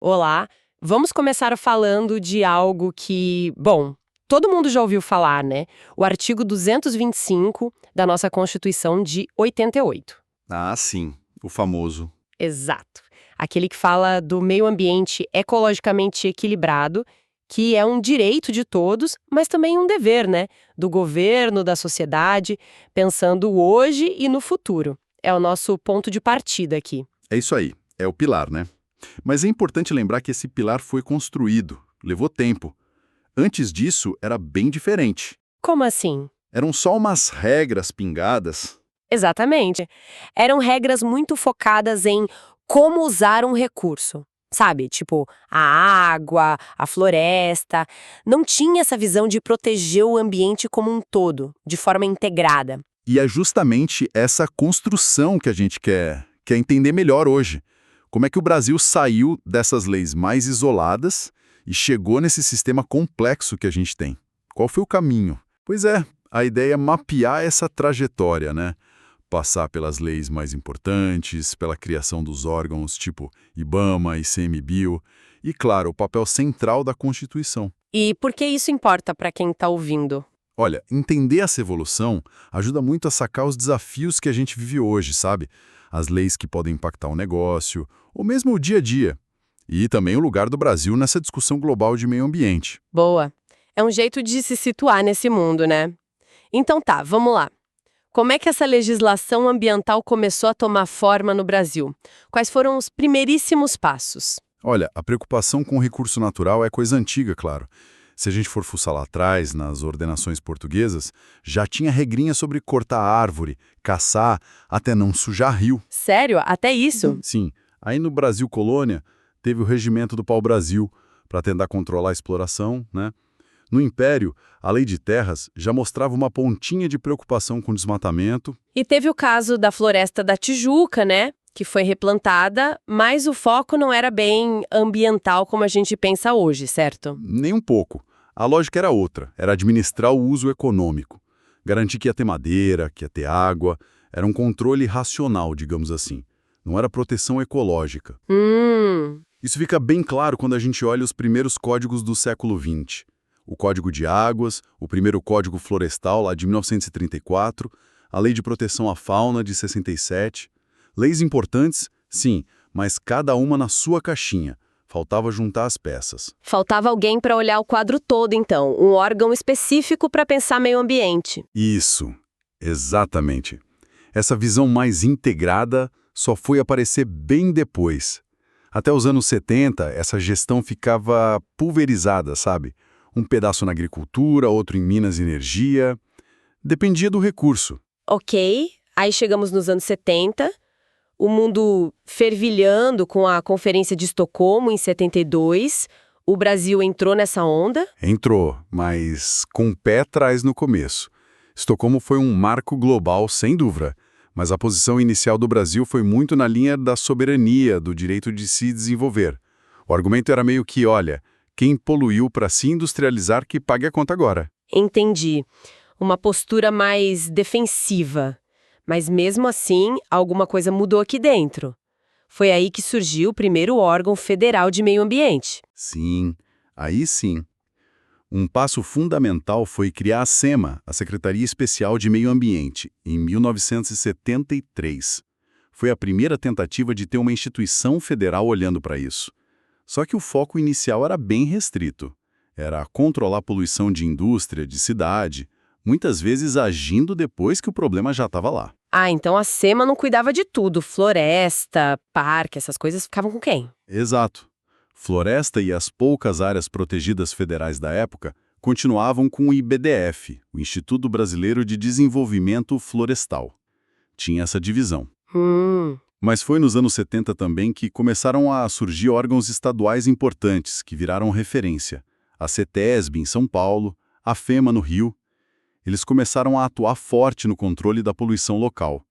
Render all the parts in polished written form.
Olá, vamos começar falando de algo que, bom, todo mundo já ouviu falar, né? O artigo 225 da nossa Constituição de 88. Ah, sim, o famoso. Exato. Aquele que fala do meio ambiente ecologicamente equilibrado, que é um direito de todos, mas também um dever, né? Do governo, da sociedade, pensando hoje e no futuro. É o nosso ponto de partida aqui. É isso aí, é o pilar, né? Mas é importante lembrar que esse pilar foi construído, levou tempo. Antes disso, era bem diferente. Como assim? Eram só umas regras pingadas. Exatamente. Eram regras muito focadas em como usar um recurso. Sabe, tipo, a água, a floresta. Não tinha essa visão de proteger o ambiente como um todo, de forma integrada. E é justamente essa construção que a gente quer entender melhor hoje. Como é que o Brasil saiu dessas leis mais isoladas e chegou nesse sistema complexo que a gente tem? Qual foi o caminho? Pois é, a ideia é mapear essa trajetória, né? Passar pelas leis mais importantes, pela criação dos órgãos tipo IBAMA, ICMBio e, claro, o papel central da Constituição. E por que isso importa para quem está ouvindo? Olha, entender essa evolução ajuda muito a sacar os desafios que a gente vive hoje, sabe? As leis que podem impactar o negócio, ou mesmo o dia a dia. E também o lugar do Brasil nessa discussão global de meio ambiente. Boa. É um jeito de se situar nesse mundo, né? Então tá, vamos lá. Como é que essa legislação ambiental começou a tomar forma no Brasil? Quais foram os primeiríssimos passos? Olha, a preocupação com o recurso natural é coisa antiga, claro. Se a gente for fuçar lá atrás, nas ordenações portuguesas, já tinha regrinha sobre cortar árvore, caçar, até não sujar rio. Sério? Até isso? Sim, aí no Brasil colônia, teve o regimento do pau-brasil, para tentar controlar a exploração, né? No Império, a lei de terras já mostrava uma pontinha de preocupação com o desmatamento. E teve o caso da Floresta da Tijuca, né? Que foi replantada, mas o foco não era bem ambiental como a gente pensa hoje, certo? Nem um pouco. A lógica era outra, era administrar o uso econômico. Garantir que ia ter madeira, que ia ter água. Era um controle racional, digamos assim. Não era proteção ecológica. Isso fica bem claro quando a gente olha os primeiros códigos do século XX. O Código de Águas, o primeiro Código Florestal, lá de 1934, a Lei de Proteção à Fauna, de 67. Leis importantes, sim, mas cada uma na sua caixinha. Faltava juntar as peças. Faltava alguém para olhar o quadro todo, então, um órgão específico para pensar meio ambiente. Isso, exatamente. Essa visão mais integrada só foi aparecer bem depois. Até os anos 70, essa gestão ficava pulverizada, sabe? Um pedaço na agricultura, outro em Minas e Energia. Dependia do recurso. Ok, aí chegamos nos anos 70, o mundo fervilhando com a Conferência de Estocolmo em 72, o Brasil entrou nessa onda. Entrou, mas com o pé atrás no começo. Estocolmo foi um marco global, sem dúvida, mas a posição inicial do Brasil foi muito na linha da soberania, do direito de se desenvolver. O argumento era meio que, olha, quem poluiu para se industrializar que pague a conta agora. Entendi. Uma postura mais defensiva. Mas mesmo assim, alguma coisa mudou aqui dentro. Foi aí que surgiu o primeiro órgão federal de meio ambiente. Sim, aí sim. Um passo fundamental foi criar a SEMA, a Secretaria Especial de Meio Ambiente, em 1973. Foi a primeira tentativa de ter uma instituição federal olhando para isso. Só que o foco inicial era bem restrito. Era controlar a poluição de indústria, de cidade, muitas vezes agindo depois que o problema já estava lá. Ah, então a SEMA não cuidava de tudo. Floresta, parque, essas coisas ficavam com quem? Exato. Floresta e as poucas áreas protegidas federais da época continuavam com o IBDF, o Instituto Brasileiro de Desenvolvimento Florestal. Tinha essa divisão. Mas foi nos anos 70 também que começaram a surgir órgãos estaduais importantes, que viraram referência. A CETESB, em São Paulo, a FEMA, no Rio. Eles começaram a atuar forte no controle da poluição local.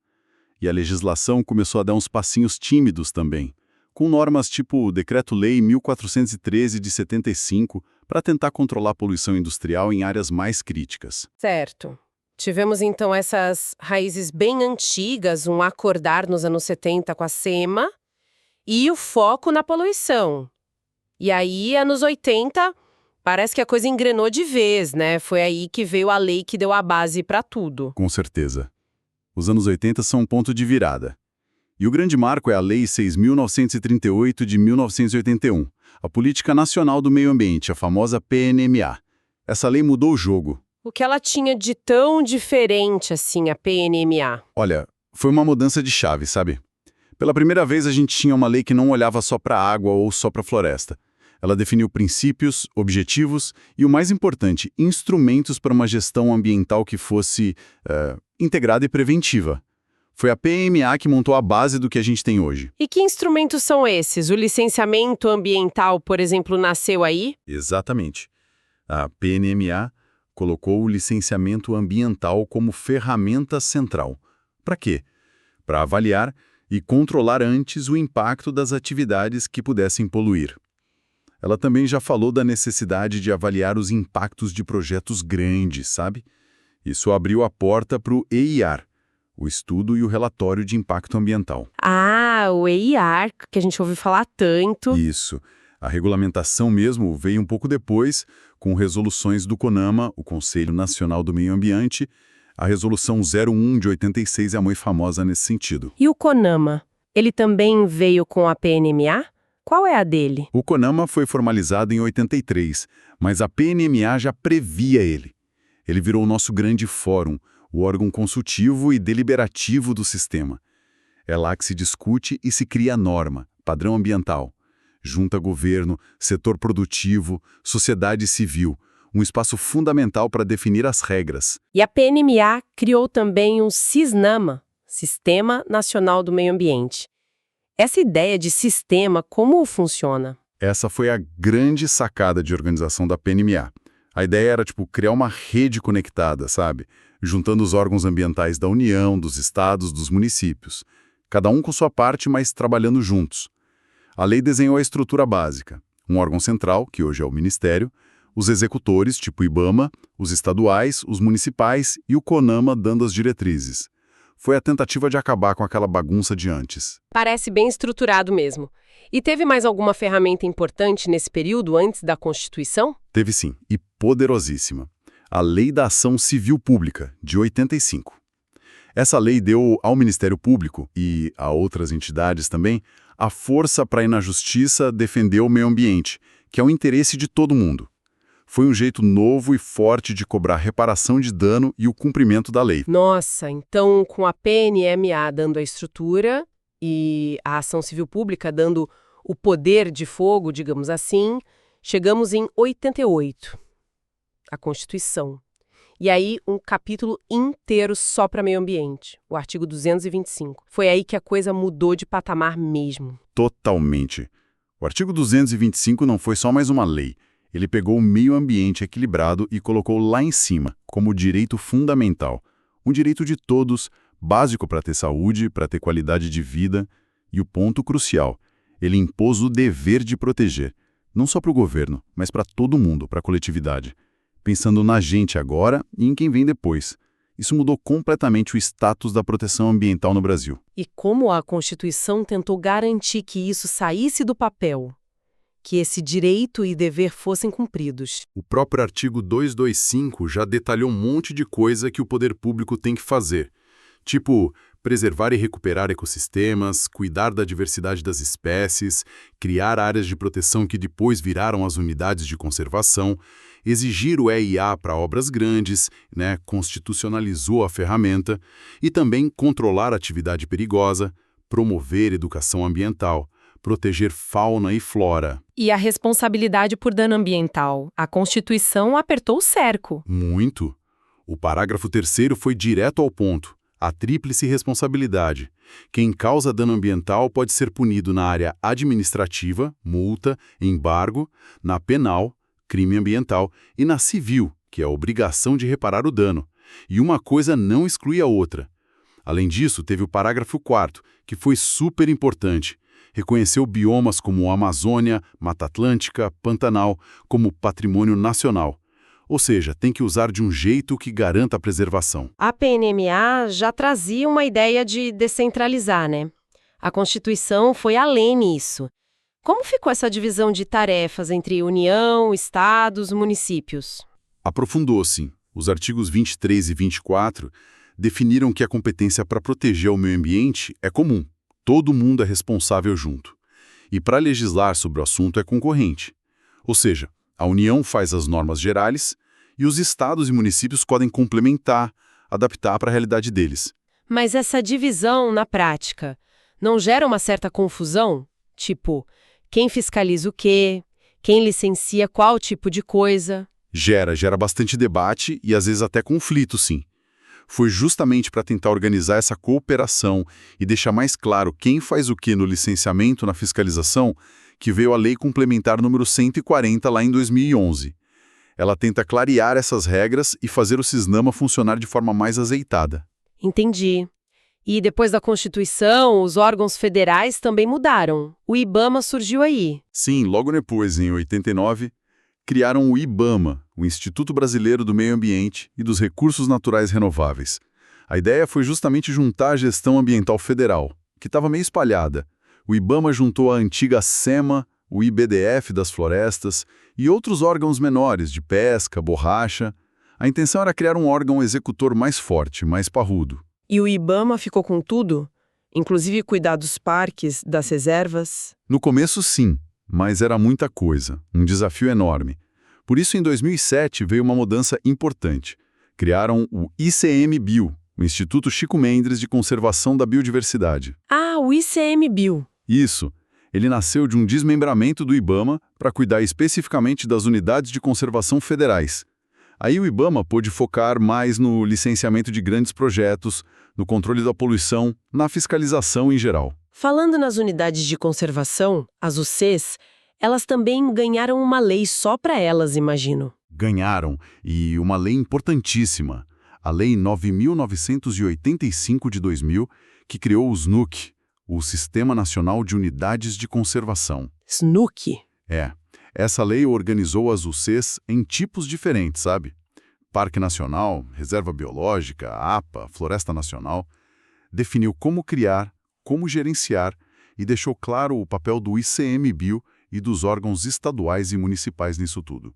E a legislação começou a dar uns passinhos tímidos também, com normas tipo o Decreto-Lei 1413 de 75, para tentar controlar a poluição industrial em áreas mais críticas. Certo. Tivemos então essas raízes bem antigas, um acordar nos anos 70 com a SEMA, e o foco na poluição. E aí, anos 80, parece que a coisa engrenou de vez, né? Foi aí que veio a lei que deu a base para tudo. Com certeza. Os anos 80 são um ponto de virada. E o grande marco é a Lei 6.938 de 1981, a Política Nacional do Meio Ambiente, a famosa PNMA. Essa lei mudou o jogo. O que ela tinha de tão diferente, assim, a PNMA? Olha, foi uma mudança de chave, sabe? Pela primeira vez a gente tinha uma lei que não olhava só para a água ou só para a floresta. Ela definiu princípios, objetivos e, o mais importante, instrumentos para uma gestão ambiental que fosse integrada e preventiva. Foi a PMA que montou a base do que a gente tem hoje. E que instrumentos são esses? O licenciamento ambiental, por exemplo, nasceu aí? Exatamente. A PNMA colocou o licenciamento ambiental como ferramenta central. Para quê? Para avaliar e controlar antes o impacto das atividades que pudessem poluir. Ela também já falou da necessidade de avaliar os impactos de projetos grandes, sabe? Isso abriu a porta para o EIR, o Estudo e o Relatório de Impacto Ambiental. Ah, o EIR, que a gente ouviu falar tanto. Isso. A regulamentação mesmo veio um pouco depois, com resoluções do CONAMA, o Conselho Nacional do Meio Ambiente. A Resolução 01 de 86 é a mais famosa nesse sentido. E o CONAMA? Ele também veio com a PNMA? Qual é a dele? O CONAMA foi formalizado em 83, mas a PNMA já previa ele. Ele virou o nosso grande fórum, o órgão consultivo e deliberativo do sistema. É lá que se discute e se cria a norma, padrão ambiental. Junta governo, setor produtivo, sociedade civil, um espaço fundamental para definir as regras. E a PNMA criou também o SISNAMA, Sistema Nacional do Meio Ambiente. Essa ideia de sistema, como funciona? Essa foi a grande sacada de organização da PNMA. A ideia era, criar uma rede conectada, sabe? Juntando os órgãos ambientais da União, dos estados, dos municípios. Cada um com sua parte, mas trabalhando juntos. A lei desenhou a estrutura básica. Um órgão central, que hoje é o Ministério, os executores, tipo IBAMA, os estaduais, os municipais e o CONAMA dando as diretrizes. Foi a tentativa de acabar com aquela bagunça de antes. Parece bem estruturado mesmo. E teve mais alguma ferramenta importante nesse período antes da Constituição? Teve sim, e poderosíssima. A Lei da Ação Civil Pública, de 85. Essa lei deu ao Ministério Público, e a outras entidades também, a força para ir na justiça defender o meio ambiente, que é o interesse de todo mundo. Foi um jeito novo e forte de cobrar reparação de dano e o cumprimento da lei. Nossa, então com a PNMA dando a estrutura e a ação civil pública dando o poder de fogo, digamos assim, chegamos em 88, a Constituição. E aí um capítulo inteiro só para meio ambiente, o artigo 225. Foi aí que a coisa mudou de patamar mesmo. Totalmente. O artigo 225 não foi só mais uma lei. Ele pegou o meio ambiente equilibrado e colocou lá em cima, como direito fundamental. Um direito de todos, básico para ter saúde, para ter qualidade de vida. E o ponto crucial, ele impôs o dever de proteger, não só para o governo, mas para todo mundo, para a coletividade. Pensando na gente agora e em quem vem depois. Isso mudou completamente o status da proteção ambiental no Brasil. E como a Constituição tentou garantir que isso saísse do papel? Que esse direito e dever fossem cumpridos. O próprio artigo 225 já detalhou um monte de coisa que o poder público tem que fazer. Tipo, preservar e recuperar ecossistemas, cuidar da diversidade das espécies, criar áreas de proteção que depois viraram as unidades de conservação, exigir o EIA para obras grandes, constitucionalizou a ferramenta, e também controlar a atividade perigosa, promover educação ambiental, proteger fauna e flora. E a responsabilidade por dano ambiental? A Constituição apertou o cerco. Muito. O parágrafo 3º foi direto ao ponto. A tríplice responsabilidade. Quem causa dano ambiental pode ser punido na área administrativa, multa, embargo, na penal, crime ambiental, e na civil, que é a obrigação de reparar o dano. E uma coisa não exclui a outra. Além disso, teve o parágrafo 4º, que foi super importante. Reconheceu biomas como Amazônia, Mata Atlântica, Pantanal, como patrimônio nacional. Ou seja, tem que usar de um jeito que garanta a preservação. A PNMA já trazia uma ideia de descentralizar, né? A Constituição foi além nisso. Como ficou essa divisão de tarefas entre União, estados, municípios? Aprofundou-se. Os artigos 23 e 24 definiram que a competência para proteger o meio ambiente é comum. Todo mundo é responsável junto. E para legislar sobre o assunto é concorrente. Ou seja, a União faz as normas gerais e os estados e municípios podem complementar, adaptar para a realidade deles. Mas essa divisão, na prática, não gera uma certa confusão? Tipo, quem fiscaliza o quê? Quem licencia qual tipo de coisa? Gera bastante debate e às vezes até conflito, sim. Foi justamente para tentar organizar essa cooperação e deixar mais claro quem faz o que no licenciamento, na fiscalização, que veio a Lei Complementar número 140 lá em 2011. Ela tenta clarear essas regras e fazer o Cisnama funcionar de forma mais azeitada. Entendi. E depois da Constituição, os órgãos federais também mudaram. O IBAMA surgiu aí. Sim, logo depois, em 89, criaram o IBAMA, o Instituto Brasileiro do Meio Ambiente e dos Recursos Naturais Renováveis. A ideia foi justamente juntar a gestão ambiental federal, que estava meio espalhada. O IBAMA juntou a antiga SEMA, o IBDF das florestas e outros órgãos menores de pesca, borracha. A intenção era criar um órgão executor mais forte, mais parrudo. E o IBAMA ficou com tudo? Inclusive cuidar dos parques, das reservas? No começo, sim, mas era muita coisa, um desafio enorme. Por isso, em 2007, veio uma mudança importante. Criaram o ICMBio, o Instituto Chico Mendes de Conservação da Biodiversidade. Ah, o ICMBio. Isso. Ele nasceu de um desmembramento do IBAMA para cuidar especificamente das unidades de conservação federais. Aí o IBAMA pôde focar mais no licenciamento de grandes projetos, no controle da poluição, na fiscalização em geral. Falando nas unidades de conservação, as UCs, elas também ganharam uma lei só para elas, imagino. Ganharam, e uma lei importantíssima, a Lei 9.985 de 2000, que criou o SNUC, o Sistema Nacional de Unidades de Conservação. SNUC? Essa lei organizou as UCs em tipos diferentes, sabe? Parque Nacional, Reserva Biológica, APA, Floresta Nacional. Definiu como criar, como gerenciar e deixou claro o papel do ICMBio e dos órgãos estaduais e municipais nisso tudo.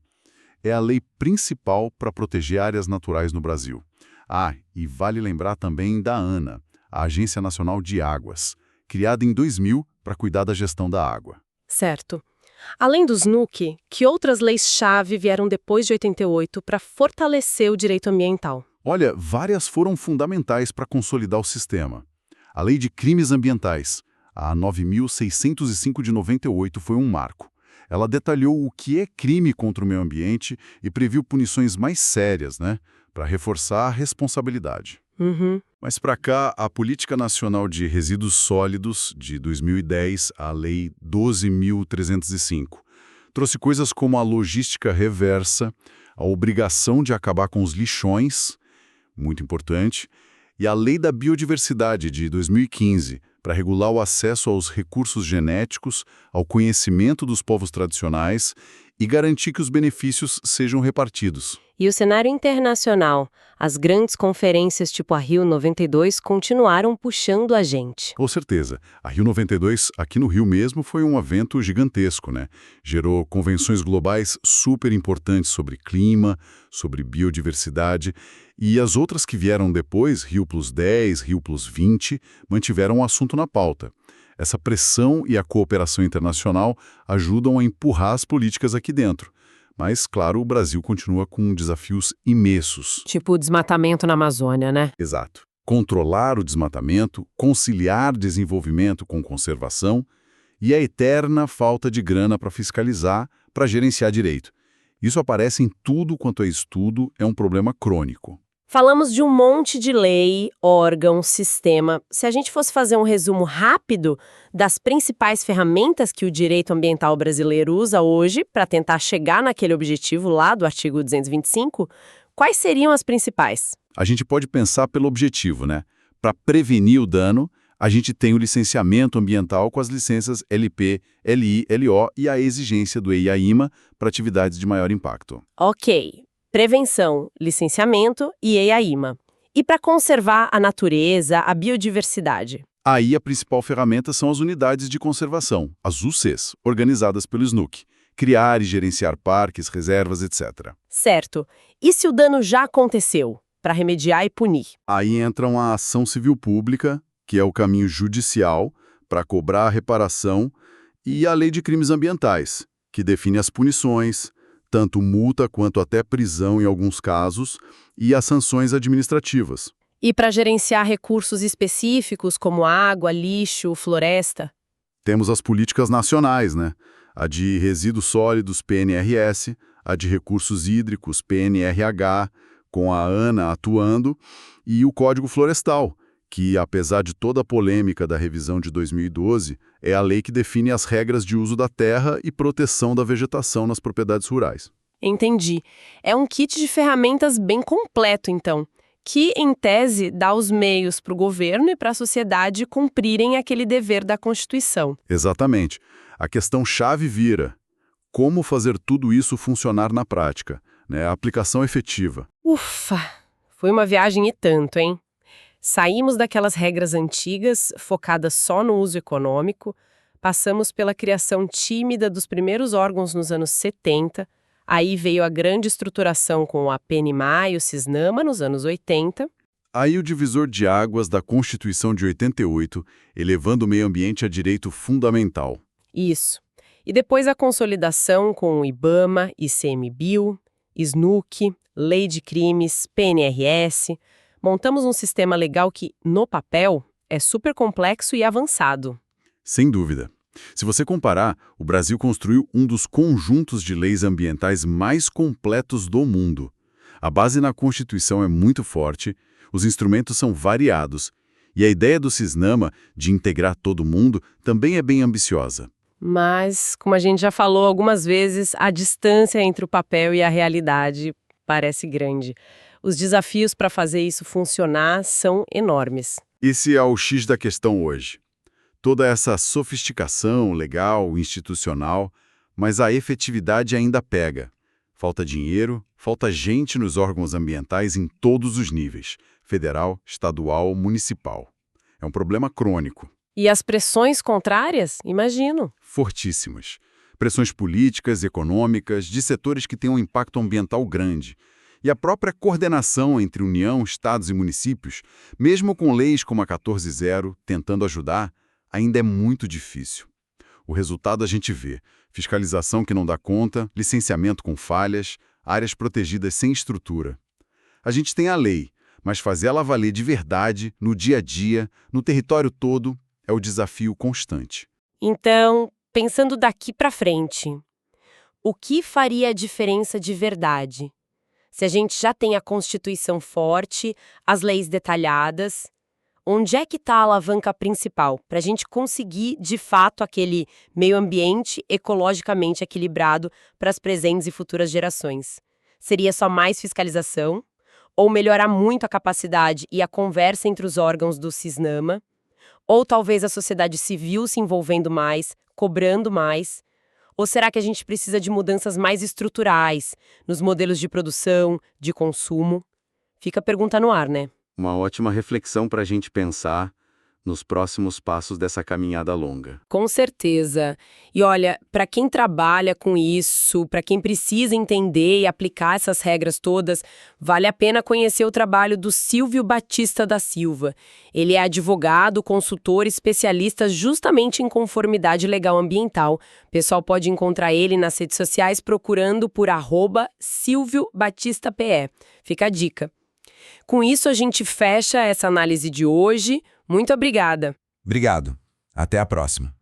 É a lei principal para proteger áreas naturais no Brasil. Ah, e vale lembrar também da ANA, a Agência Nacional de Águas, criada em 2000 para cuidar da gestão da água. Certo. Além do SNUC, que outras leis-chave vieram depois de 88 para fortalecer o direito ambiental? Olha, várias foram fundamentais para consolidar o sistema. A Lei de Crimes Ambientais, a 9.605 de 98, foi um marco. Ela detalhou o que é crime contra o meio ambiente e previu punições mais sérias, para reforçar a responsabilidade. Mas para cá, a Política Nacional de Resíduos Sólidos, de 2010, a Lei 12.305, trouxe coisas como a logística reversa, a obrigação de acabar com os lixões, muito importante, e a Lei da Biodiversidade, de 2015, para regular o acesso aos recursos genéticos, ao conhecimento dos povos tradicionais e garantir que os benefícios sejam repartidos. E o cenário internacional, as grandes conferências tipo a Rio 92 continuaram puxando a gente. Com certeza. A Rio 92, aqui no Rio mesmo, foi um evento gigantesco, Gerou convenções globais super importantes sobre clima, sobre biodiversidade, e as outras que vieram depois, Rio+10, Rio+20, mantiveram o assunto na pauta. Essa pressão e a cooperação internacional ajudam a empurrar as políticas aqui dentro. Mas, claro, o Brasil continua com desafios imensos. Tipo o desmatamento na Amazônia, Exato. Controlar o desmatamento, conciliar desenvolvimento com conservação e a eterna falta de grana para fiscalizar, para gerenciar direito. Isso aparece em tudo quanto é estudo, é um problema crônico. Falamos de um monte de lei, órgão, sistema. Se a gente fosse fazer um resumo rápido das principais ferramentas que o direito ambiental brasileiro usa hoje para tentar chegar naquele objetivo lá do artigo 225, quais seriam as principais? A gente pode pensar pelo objetivo, Para prevenir o dano, a gente tem o licenciamento ambiental com as licenças LP, LI, LO e a exigência do EIA-IMA para atividades de maior impacto. Ok. Prevenção, licenciamento e EIA-IMA. E para conservar a natureza, a biodiversidade? Aí a principal ferramenta são as unidades de conservação, as UCs, organizadas pelo SNUC. Criar e gerenciar parques, reservas, etc. Certo. E se o dano já aconteceu? Para remediar e punir. Aí entra a ação civil pública, que é o caminho judicial, para cobrar a reparação, e a lei de crimes ambientais, que define as punições, tanto multa quanto até prisão em alguns casos, e as sanções administrativas. E para gerenciar recursos específicos como água, lixo, floresta? Temos as políticas nacionais, né? A de resíduos sólidos, PNRS, a de recursos hídricos, PNRH, com a ANA atuando, e o Código Florestal, que, apesar de toda a polêmica da revisão de 2012, é a lei que define as regras de uso da terra e proteção da vegetação nas propriedades rurais. Entendi. É um kit de ferramentas bem completo, então, que, em tese, dá os meios para o governo e para a sociedade cumprirem aquele dever da Constituição. Exatamente. A questão-chave vira: como fazer tudo isso funcionar na prática, né? A aplicação efetiva. Ufa! Foi uma viagem e tanto, hein? Saímos daquelas regras antigas, focadas só no uso econômico, passamos pela criação tímida dos primeiros órgãos nos anos 70, aí veio a grande estruturação com a PNMA e o CISNAMA nos anos 80. Aí o divisor de águas da Constituição de 88, elevando o meio ambiente a direito fundamental. Isso. E depois a consolidação com o IBAMA, ICMBio, SNUC, Lei de Crimes, PNRS. Montamos um sistema legal que, no papel, é super complexo e avançado. Sem dúvida. Se você comparar, o Brasil construiu um dos conjuntos de leis ambientais mais completos do mundo. A base na Constituição é muito forte, os instrumentos são variados, e a ideia do CISNAMA de integrar todo mundo também é bem ambiciosa. Mas, como a gente já falou algumas vezes, a distância entre o papel e a realidade parece grande. Os desafios para fazer isso funcionar são enormes. Esse é o X da questão hoje. Toda essa sofisticação legal, institucional, mas a efetividade ainda pega. Falta dinheiro, falta gente nos órgãos ambientais em todos os níveis, federal, estadual, municipal. É um problema crônico. E as pressões contrárias? Imagino. Fortíssimas. Pressões políticas, econômicas, de setores que têm um impacto ambiental grande. E a própria coordenação entre União, Estados e municípios, mesmo com leis como a 14.0 tentando ajudar, ainda é muito difícil. O resultado a gente vê: fiscalização que não dá conta, licenciamento com falhas, áreas protegidas sem estrutura. A gente tem a lei, mas fazer ela valer de verdade, no dia a dia, no território todo, é o desafio constante. Então, pensando daqui para frente, o que faria a diferença de verdade? Se a gente já tem a Constituição forte, as leis detalhadas, onde é que está a alavanca principal para a gente conseguir, de fato, aquele meio ambiente ecologicamente equilibrado para as presentes e futuras gerações? Seria só mais fiscalização? Ou melhorar muito a capacidade e a conversa entre os órgãos do CISNAMA? Ou talvez a sociedade civil se envolvendo mais, cobrando mais? Ou será que a gente precisa de mudanças mais estruturais, nos modelos de produção, de consumo? Fica a pergunta no ar, né? Uma ótima reflexão para a gente pensar nos próximos passos dessa caminhada longa. Com certeza. E olha, para quem trabalha com isso, para quem precisa entender e aplicar essas regras todas, vale a pena conhecer o trabalho do Silvio Batista da Silva. Ele é advogado, consultor, especialista justamente em conformidade legal ambiental. O pessoal pode encontrar ele nas redes sociais procurando por @SilvioBatistaPE. Fica a dica. Com isso, a gente fecha essa análise de hoje. Muito obrigada. Obrigado. Até a próxima.